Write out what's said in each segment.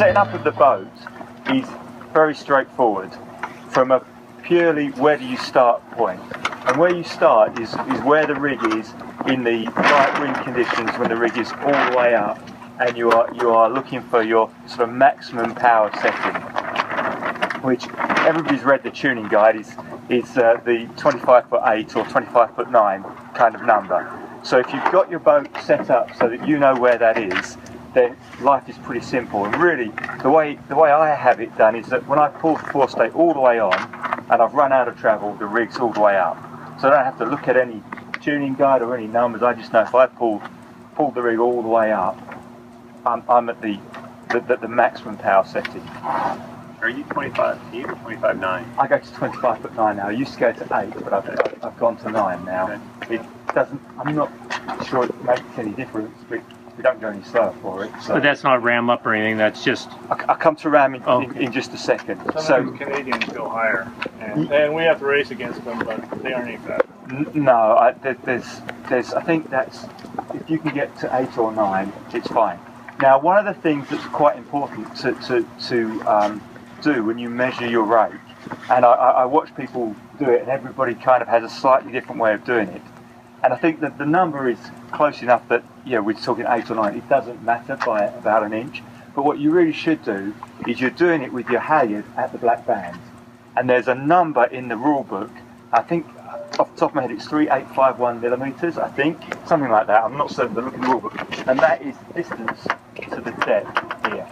setting up of the boat is very straightforward from a purely where do you start point. And where you start is where the rig is in the right wind conditions, when the rig is all the way up and you are looking for your sort of maximum power setting, which everybody's read the tuning guide, is the 25'8" or 25'9" kind of number. So if you've got your boat set up so that you know where that is, then life is pretty simple. And really, the way I have it done is that when I pull the forestay all the way on and I've run out of travel, the rig's all the way up. So I don't have to look at any tuning guide or any numbers. I just know if I pull the rig all the way up, I'm at the maximum power setting. Are you 25 feet or 25'9"? I go to 25'9" now. I used to go to 8, but I've gone to 9 now. Okay. It doesn't. I'm not sure it makes any difference, but we don't go any slower for it. So. But that's not ram up or anything. That's just. I'll come to ram in just a second. Sometimes Canadians go higher, and we have to race against them, but they aren't any faster. No, there's. I think that's if you can get to 8 or 9, it's fine. Now, one of the things that's quite important to do when you measure your rake, and I watch people do it, and everybody kind of has a slightly different way of doing it. And I think that the number is close enough that, we're talking 8 or 9, it doesn't matter by about an inch. But what you really should do is you're doing it with your halyard at the black band. And there's a number in the rule book, I think off the top of my head it's 3851 millimeters, I think, something like that. I'm not certain, but look in the rule book. And that is distance to the deck here.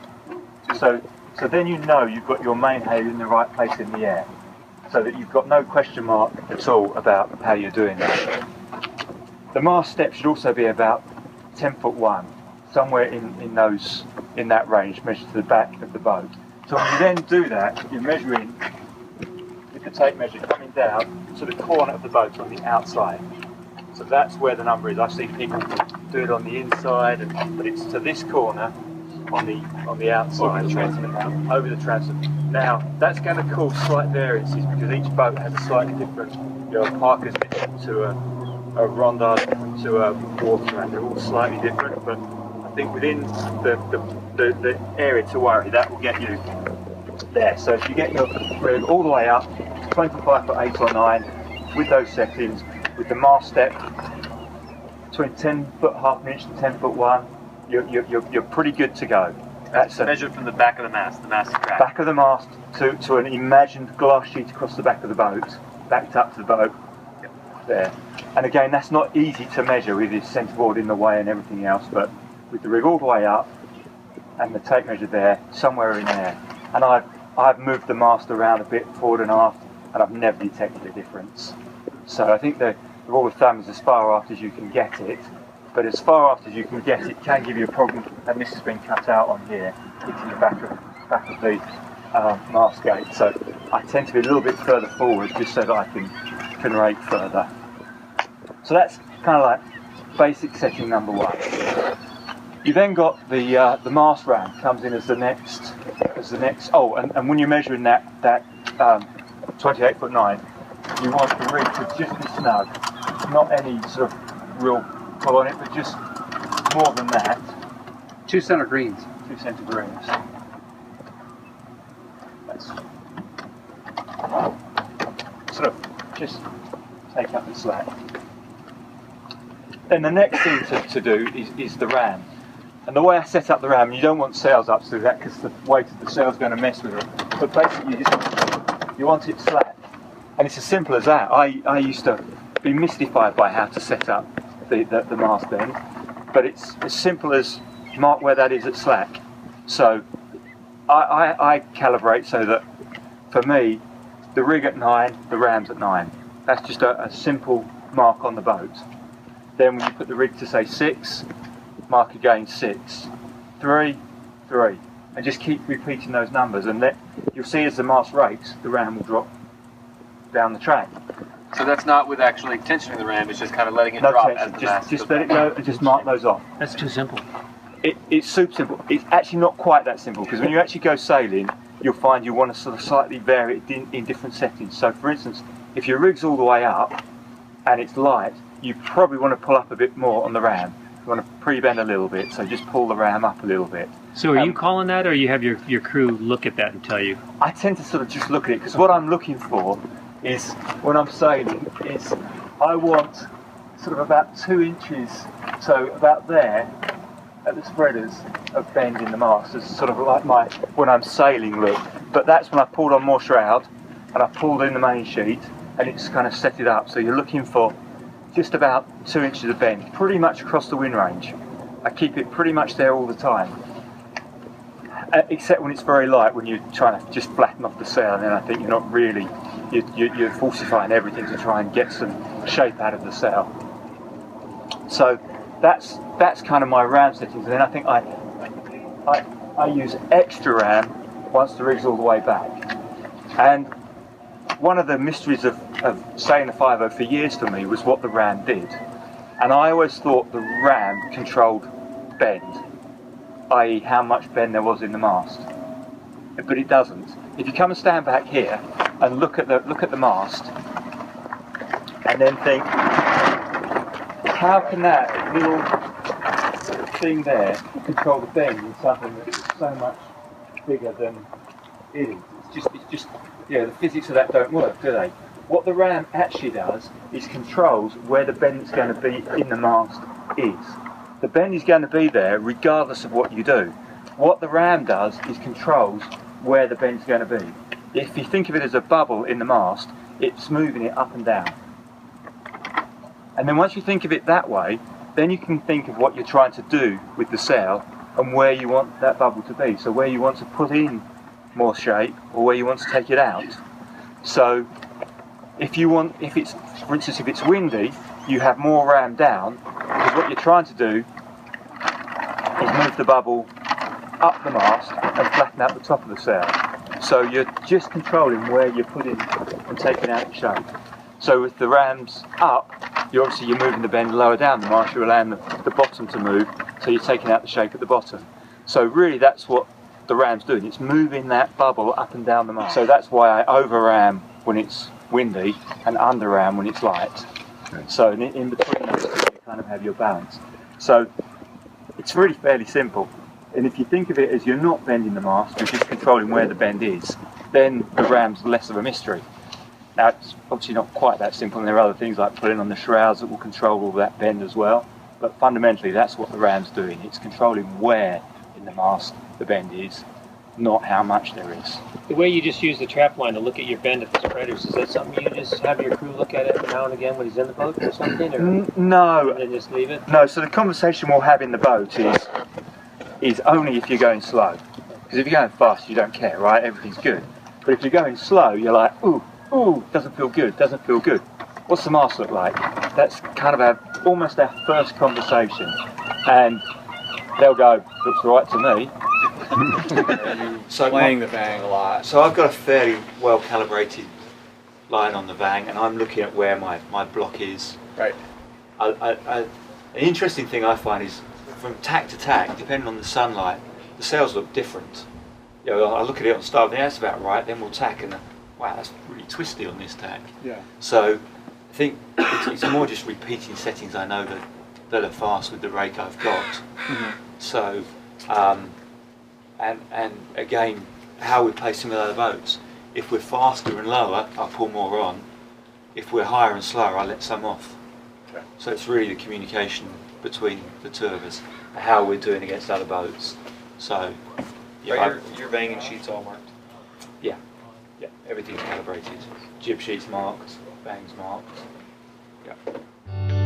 So then you know you've got your main halyard in the right place in the air, so that you've got no question mark at all about how you're doing it. The mast step should also be about 10'1", somewhere in that range, measured to the back of the boat. So when you then do that, you're measuring with the tape measure coming down to the corner of the boat on the outside. So that's where the number is. I've seen people do it on the inside, but it's to this corner on the outside. Over the transom. Now that's going to cause slight variances because each boat has a slightly different. Parker's different to a Rondar, different to a Waterman. They're all slightly different, but I think within the area to worry, that will get you there. So if you get your rig all the way up, 25'8" or 9, with those settings, with the mast step between 10'½ inch and 10'1", you're pretty good to go. That's measured from the back of the mast track. Back of the mast to an imagined glass sheet across the back of the boat, backed up to the boat. There. And again, that's not easy to measure with your centreboard in the way and everything else, but with the rig all the way up and the tape measure there, somewhere in there. And I've moved the mast around a bit forward and aft, and I've never detected a difference. So I think the rule of thumb is as far aft as you can get it, but as far aft as you can get it can give you a problem, and this has been cut out on here. It's in the back of the mast gate, so I tend to be a little bit further forward just so that I can rake further. So that's kind of like basic setting number 1. You then got the mast ram comes in as the next. Oh, and when you're measuring that 28'9", you want the rig to just be snug, not any sort of real pull on it, but just more than that. 2 center greens. 2 center greens. That's sort of just take up the slack. Then the next thing to do is the ram. And the way I set up the ram, you don't want sails up to do that because the weight of the sail is going to mess with it. But basically you want it flat. And it's as simple as that. I used to be mystified by how to set up the mast bend, but it's as simple as mark where that is at slack. So I calibrate so that for me, the rig at 9, the ram's at 9. That's just a simple mark on the boat. Then when you put the rig to say 6, mark again 6, 3, 3, and just keep repeating those numbers, and you'll see as the mast rakes, the ram will drop down the track. So that's not with actually tensioning the ram, it's just kind of letting it drop as the mast. Just let it go and just mark those off. That's too simple. It's super simple. It's actually not quite that simple, because when you actually go sailing, you'll find you want to sort of slightly vary it in different settings. So for instance, if your rig's all the way up and it's light, you probably want to pull up a bit more on the ram. You want to pre-bend a little bit, so just pull the ram up a little bit. So are you calling that, or you have your crew look at that and tell you? I tend to sort of just look at it, because what I'm looking for is, when I'm sailing, is I want sort of about 2 inches, so about there, at the spreaders of bend in the mast. It's sort of like my, when I'm sailing look. But that's when I pulled on more shroud, and I pulled in the main sheet, and it's kind of set it up. So you're looking for just about 2 inches of bend, pretty much across the wind range. I keep it pretty much there all the time. Except when it's very light, when you're trying to just flatten off the sail, and then I think you're not really, you're falsifying everything to try and get some shape out of the sail. So that's kind of my ram settings, and then I think I use extra ram once the rig's all the way back. And one of the mysteries of sailing the 5.0 for years for me was what the ram did. And I always thought the ram controlled bend, i.e. how much bend there was in the mast. But it doesn't. If you come and stand back here and look at the mast, and then think, how can that little thing there control the bend in something that's so much bigger than it is? It's just the physics of that don't work, do they? What the ram actually does is controls where the bend that's going to be in the mast is. The bend is going to be there regardless of what you do. What the ram does is controls where the bend is going to be. If you think of it as a bubble in the mast, it's moving it up and down. And then once you think of it that way, then you can think of what you're trying to do with the sail and where you want that bubble to be. So where you want to put in more shape, or where you want to take it out. So if it's, for instance, if it's windy, you have more ram down, because what you're trying to do is move the bubble up the mast and flatten out the top of the sail. So you're just controlling where you're putting and taking out the shape. So with the rams up, you're moving the bend lower down the mast, you're allowing the bottom to move, so you're taking out the shape at the bottom. So really that's what the ram's doing, it's moving that bubble up and down the mast. So that's why I over ram when it's windy and under ram when it's light. So in between those two, you kind of have your balance. So it's really fairly simple. And if you think of it as you're not bending the mast, you're just controlling where the bend is, then the ram's less of a mystery. Now it's obviously not quite that simple, and there are other things like putting on the shrouds that will control all that bend as well. But fundamentally that's what the ram's doing, it's controlling where in the mast the bend is, not how much there is. The way you just use the trap line to look at your bend at the spreaders, is that something you just have your crew look at it now and again when he's in the boat or something? Or no. And then just leave it? No, so the conversation we'll have in the boat is only if you're going slow. Because if you're going fast, you don't care, right? Everything's good. But if you're going slow, you're like, ooh, doesn't feel good, doesn't feel good. What's the mast look like? That's kind of almost our first conversation. And they'll go, looks right to me. So playing the Vang a lot. So I've got a fairly well calibrated line on the Vang, and I'm looking at where my block is. Right. An interesting thing I find is from tack to tack, depending on the sunlight, the sails look different. You know, I look at it on starboard, that's about right. Then we'll tack, and wow, that's really twisty on this tack. Yeah. So I think it's more just repeating settings I know that are fast with the rake I've got. Mm-hmm. So. And again, how we play some of the other boats. If we're faster and lower, I'll pull more on. If we're higher and slower, I'll let some off. Okay. So it's really the communication between the two of us, how we're doing against other boats. So, Are your banging sheets all marked? Yeah, everything's calibrated. Jib sheets marked, bangs marked. Yeah.